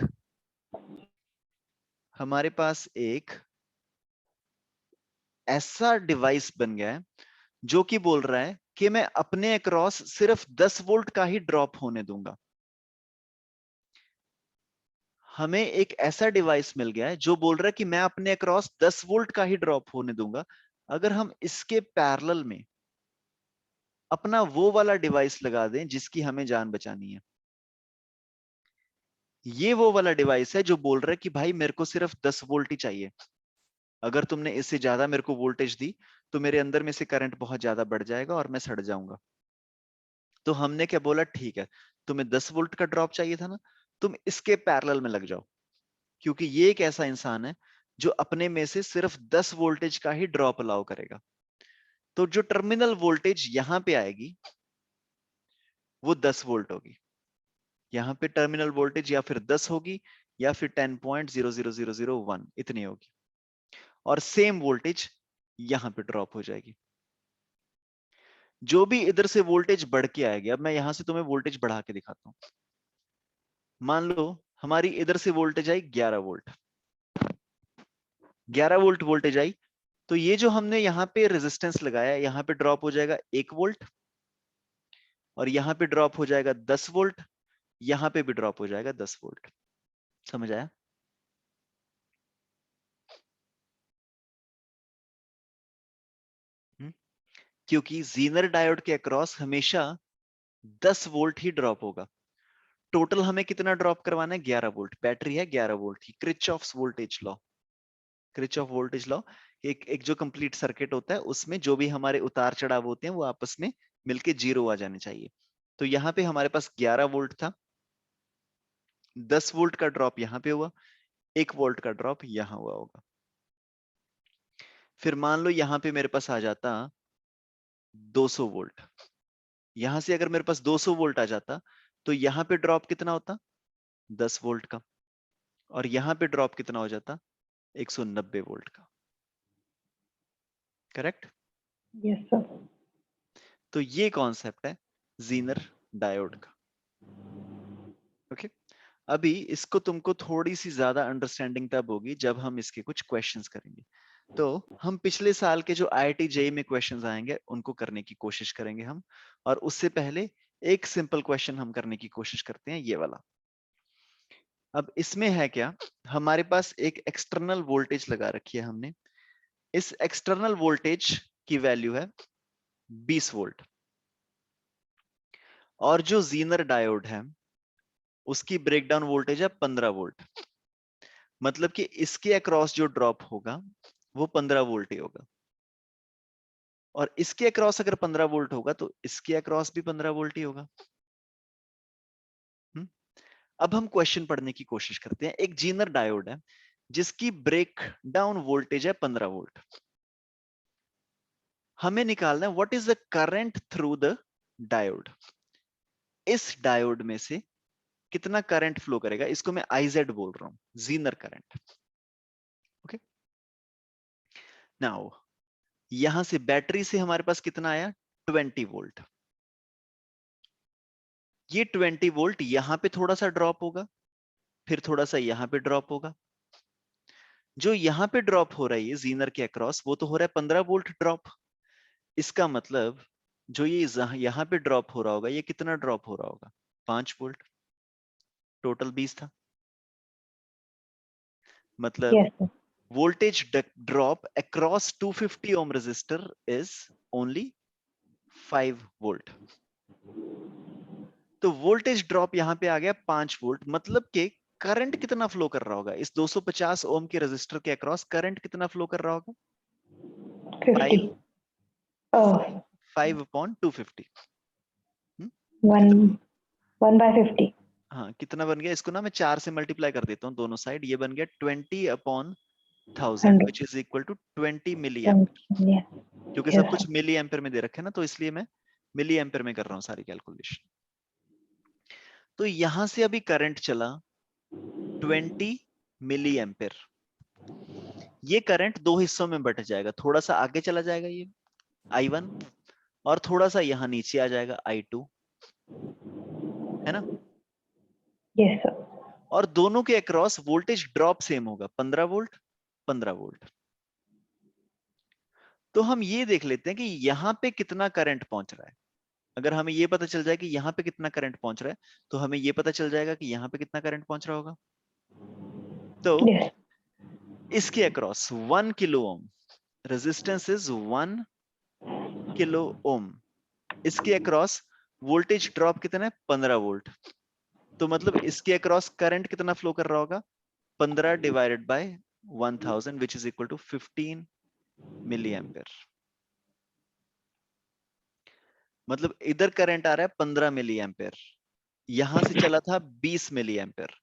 ऐसा डिवाइस बन गया है जो कि बोल रहा है कि मैं अपने अक्रॉस सिर्फ 10 वोल्ट का ही ड्रॉप होने दूंगा। हमें एक ऐसा डिवाइस मिल गया है जो बोल रहा है कि मैं अपने अक्रॉस 10 वोल्ट का ही ड्रॉप होने दूंगा। अगर हम इसके पैरेलल में अपना वो वाला डिवाइस लगा दें जिसकी हमें जान बचानी है, ये वो वाला डिवाइस है जो बोल रहा है कि भाई मेरे को सिर्फ 10 वोल्ट ही चाहिए, अगर तुमने इससे ज्यादा मेरे को वोल्टेज दी तो मेरे अंदर में से करंट बहुत ज्यादा बढ़ जाएगा और मैं सड़ जाऊंगा। तो हमने क्या बोला, ठीक है तुम्हें 10 वोल्ट का ड्रॉप चाहिए था ना, तुम इसके पैरेलल में लग जाओ, क्योंकि ये एक ऐसा इंसान है जो अपने में से सिर्फ 10 वोल्टेज का ही ड्रॉप अलाउ करेगा। तो जो टर्मिनल वोल्टेज यहां पे आएगी वो 10 वोल्ट होगी। यहाँ पे टर्मिनल वोल्टेज या फिर 10 होगी या फिर 10.00001 इतनी होगी, और सेम वोल्टेज यहां पे ड्रॉप हो जाएगी। जो भी इधर से वोल्टेज बढ़ के आएगी, अब मैं यहां से तुम्हें वोल्टेज बढ़ा के दिखाता हूं। मान लो हमारी इधर से voltage I 11 volt, 11 volt voltage I, तो ये जो हमने यहाँ पे रेजिस्टेंस लगाया, यहाँ पे ड्रॉप हो जाएगा 1 वोल्ट, और यहाँ पे ड्रॉप हो जाएगा 10 वोल्ट, यहाँ पे भी ड्रॉप हो जाएगा 10 वोल्ट। समझ आया? क्योंकि जीनर डायोड के अक्रॉस हमेशा 10 वोल्ट ही ड्रॉप होगा। टोटल हमें कितना ड्रॉप करवाना है? 11 वोल्ट। बैटरी है 11 वोल्ट की। Kirchhoff's voltage law, Kirchhoff voltage law, एक जो कंप्लीट सर्किट होता है उसमें जो भी हमारे उतार चढ़ाव होते हैं वो आपस में मिलके जीरो आ जाने चाहिए। तो यहाँ पे हमारे पास 11 वोल्ट था, 10 वोल्ट का ड्रॉप यहाँ पे हुआ, 1 वोल्ट का ड्रॉप यहाँ हुआ होगा। फिर मान लो यहाँ पे मेरे पास आ जाता 200 वोल्ट, यहां से अगर मेरे पास 200 वोल्ट आ जाता तो यहाँ पे ड्रॉप कितना होता 10 वोल्ट का, और यहाँ पे ड्रॉप कितना हो जाता 190 वोल्ट का। करेक्ट? Yes sir. तो ये कॉन्सेप्ट है जीनर डायोड का। ओके, अभी इसको तुमको थोड़ी सी ज्यादा अंडरस्टैंडिंग तब होगी जब हम इसके कुछ क्वेश्चंस करेंगे। तो हम पिछले साल के जो IIT JEE में क्वेश्चंस आएंगे उनको करने की कोशिश करेंगे हम, और उससे पहले एक सिंपल क्वेश्चन हम करने की कोशिश करते हैं, ये वाला। अब इसमें है क्या, हमारे पास एक एक्सटर्नल वोल्टेज लगा रखी है हमने। इस एक्सटर्नल वोल्टेज की वैल्यू है 20 वोल्ट, और जो जीनर डायोड है उसकी ब्रेकडाउन वोल्टेज है 15 वोल्ट। मतलब कि इसके अक्रॉस जो ड्रॉप होगा वो 15 वोल्ट ही होगा, और इसके अक्रॉस अगर 15 वोल्ट होगा तो इसके अक्रॉस भी 15 वोल्ट ही होगा। अब हम क्वेश्चन पढ़ने की कोशिश करते हैं। एक जीनर डायोड है जिसकी ब्रेक डाउन वोल्टेज है 15 वोल्ट। हमें निकालना है what is the current through the diode. इस डायोड में से कितना करंट फ्लो करेगा, इसको मैं IZ बोल रहा हूं, जीनर करंट। ओके, नाउ यहां से बैटरी से हमारे पास कितना आया 20 वोल्ट। ये 20 वोल्ट यहां पे थोड़ा सा ड्रॉप होगा, फिर थोड़ा सा यहां पे ड्रॉप होगा। जो यहां पे ड्रॉप हो रही है जीनर के अक्रॉस वो तो हो रहा है 15 वोल्ट ड्रॉप। इसका मतलब जो ये यहां पे ड्रॉप हो रहा होगा ये कितना ड्रॉप हो रहा होगा 5 वोल्ट। टोटल 20 था, मतलब yes sir. voltage drop across 250 ohm resistor is only 5 volt. तो वोल्टेज ड्रॉप यहां पे आ गया 5 वोल्ट, मतलब कि करंट कितना फ्लो कर रहा होगा इस 250 ओम के रेजिस्टर के अक्रॉस, करंट कितना फ्लो कर रहा होगा 50। 5 ओह, 5 अपॉन 250। 1 कितना, 1/50। हाँ कितना बन गया, इसको ना मैं 4 से मल्टीप्लाई कर देता हूँ दोनों साइड, ये बन गया 20 upon 1000 100। Which is equal to 20 milli ampere. 20। क्योंकि सब यस। कुछ मिली एम्पियर में दे रखे हैं ना, तो इसलिए मैं मिली एम्पियर में कर रहा हूँ सारी कैलकुलेशन। तो यहां से अभी करंट चला 20 मिली एम्पियर। ये करंट दो हिस्सों में बट जाएगा, थोड़ा सा आगे चला जाएगा ये I1, और थोड़ा सा यहां नीचे आ जाएगा I2, है ना। Yes sir. और दोनों के अक्रॉस वोल्टेज ड्रॉप सेम होगा 15 वोल्ट 15 वोल्ट। तो हम ये देख लेते हैं कि यहां पे कितना करंट पहुंच रहा है। अगर हमें ये पता चल जाए कि यहाँ पे कितना करंट पहुंच रहा है तो हमें ये पता चल जाएगा कि यहाँ पे कितना करंट पहुंच रहा होगा। तो यस। इसके across 1 kilo ohm, resistance is 1 kilo ohm, इसके अक्रॉस वोल्टेज ड्रॉप कितना है 15 वोल्ट। तो मतलब इसके अक्रॉस करंट कितना फ्लो कर रहा होगा 15 divided by 1000 which is equal to 15 milli ampere. मतलब इधर करंट आ रहा है 15 मिली एम्पियर, यहां से चला था 20 मिली एम्पियर।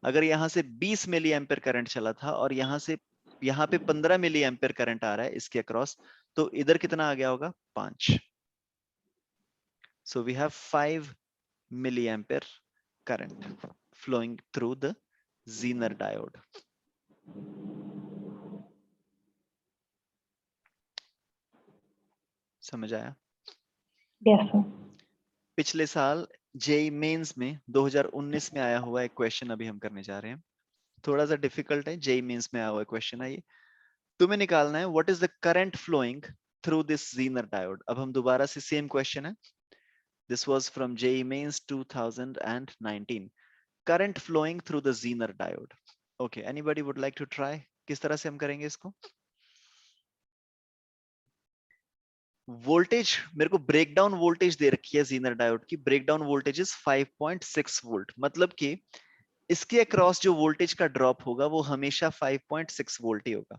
अगर यहां से 20 मिली एम्पियर करंट चला था और यहां पे 15 मिली एम्पियर करंट आ रहा है इसके अक्रॉस, तो इधर कितना आ गया होगा 5। So we have 5 milli ampere current flowing through the Zener diode. समझ आया? Yes sir. पिछले साल जेई मेंस में 2019 में आया हुआ एक क्वेश्चन अभी हम करने जा रहे हैं, थोड़ा सा डिफिकल्ट है, जेई मेंस में आया हुआ क्वेश्चन है ये। तुम्हें निकालना है what is the current flowing through this Zener diode। अब हम दोबारा से सेम क्वेश्चन है, this was from JEE Mains 2019, current flowing through the Zener diode। Okay, anybody would like to try, किस तरह से हम करेंगे इसको। वोल्टेज मेरे को ब्रेकडाउन वोल्टेज दे रखी है Zener डायोड की, ब्रेकडाउन वोल्टेज इज 5.6 वोल्ट, मतलब कि इसके अक्रॉस जो वोल्टेज का ड्रॉप होगा वो हमेशा 5.6 वोल्ट ही होगा।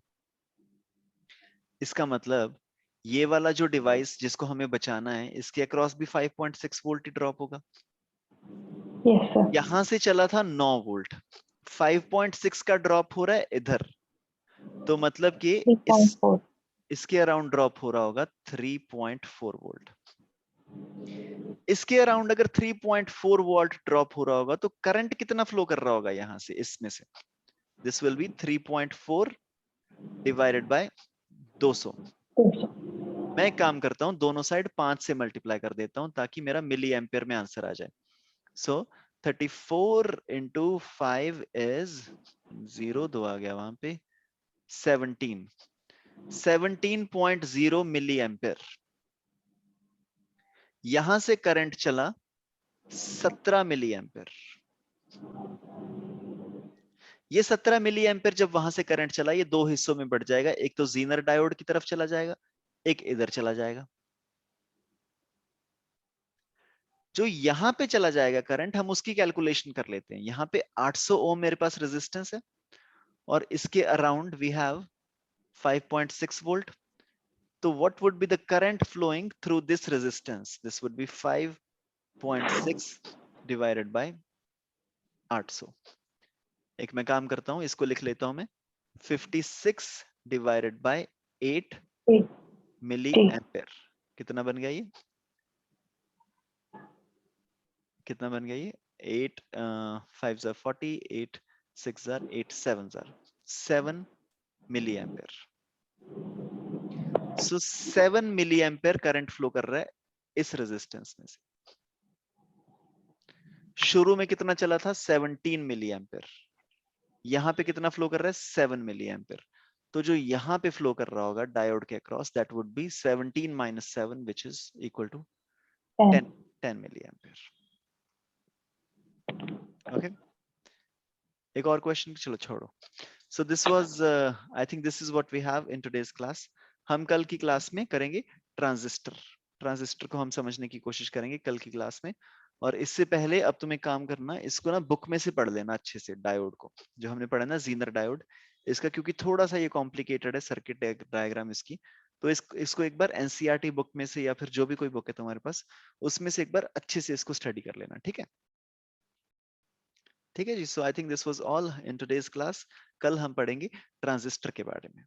इसका मतलब ये वाला जो डिवाइस जिसको हमें बचाना है इसके अक्रॉस भी 5.6 वोल्ट ही ड्रॉप होगा। Yes sir. यहां से चला था 9 वोल्ट, 5.6 का ड्रॉप हो रहा है इधर, तो मतलब कि इस 3.4। इसके अराउंड ड्रॉप हो रहा होगा 3.4 वोल्ट। इसके अराउंड अगर 3.4 वोल्ट ड्रॉप हो रहा होगा तो करंट कितना फ्लो कर रहा होगा यहां से, इसमें से? This will be 3.4 divided by 200। मैं एक काम करता हूं, दोनों साइड 5 से मल्टीप्लाई कर देता हूं ताकि मेरा मिली एम्पियर में आंसर आ जाए। सो 34 into 5 is 0, 2 आ गया वहां पे, 17.0 मिली एम्पियर। यहां से करंट चला 17 मिली एम्पियर। ये 17 मिली एम्पियर जब वहां से करंट चला, ये दो हिस्सों में बढ़ जाएगा। एक तो जीनर डायोड की तरफ चला जाएगा, एक इधर चला जाएगा। जो यहां पे चला जाएगा करंट, हम उसकी कैलकुलेशन कर लेते हैं। यहां पे 800 ओम मेरे पास रेजिस्टेंस है और इसके अराउंड वी हैव 5.6 वोल्ट। तो what would be the current flowing through this resistance? This would be 5.6 divided by 800। एक मैं काम करता हूं, इसको लिख लेता हूं मैं, 56 डिवाइडेड बाय 8 मिली एम्पियर। कितना बन गया ये? कितना बन गया ये? 8 5 जार 40, 8 6 जार 8 7 जार 7 milli ampere. So 7 milli ampere current flow कर रहा है इस रेजिस्टेंस में से। शुरू में कितना चला था? 17 मिली एम्पियर। यहां पे कितना फ्लो कर रहा है? 7 मिली एम्पियर। तो जो यहां पे फ्लो कर रहा होगा डायोड के across, that would be 17 minus 7 which is equal to 10 milli ampere. Okay, एक और क्वेश्चन, चलो छोड़ो। So this was, I think this is what we have in today's class. हम कल की क्लास में करेंगे ट्रांजिस्टर। ट्रांजिस्टर को हम समझने की कोशिश करेंगे कल की क्लास में। और इससे पहले अब तुम एक काम करना, इसको ना बुक में से पढ़ लेना अच्छे से, डायोड को जो हमने पढ़ा ना, जीनर डायोड इसका, क्योंकि थोड़ा सा ये कॉम्प्लिकेटेड है सर्किट डायग्राम इसकी। तो इसको एक बार एनसीईआरटी बुक में से या फिर जो भी कोई बुक है तुम्हारे पास, उसमें से एक बार अच्छे से इसको स्टडी कर लेना, ठीक है? ठीक है जी। So I think this was all in today's class. कल हम पढ़ेंगे ट्रांजिस्टर के बारे में।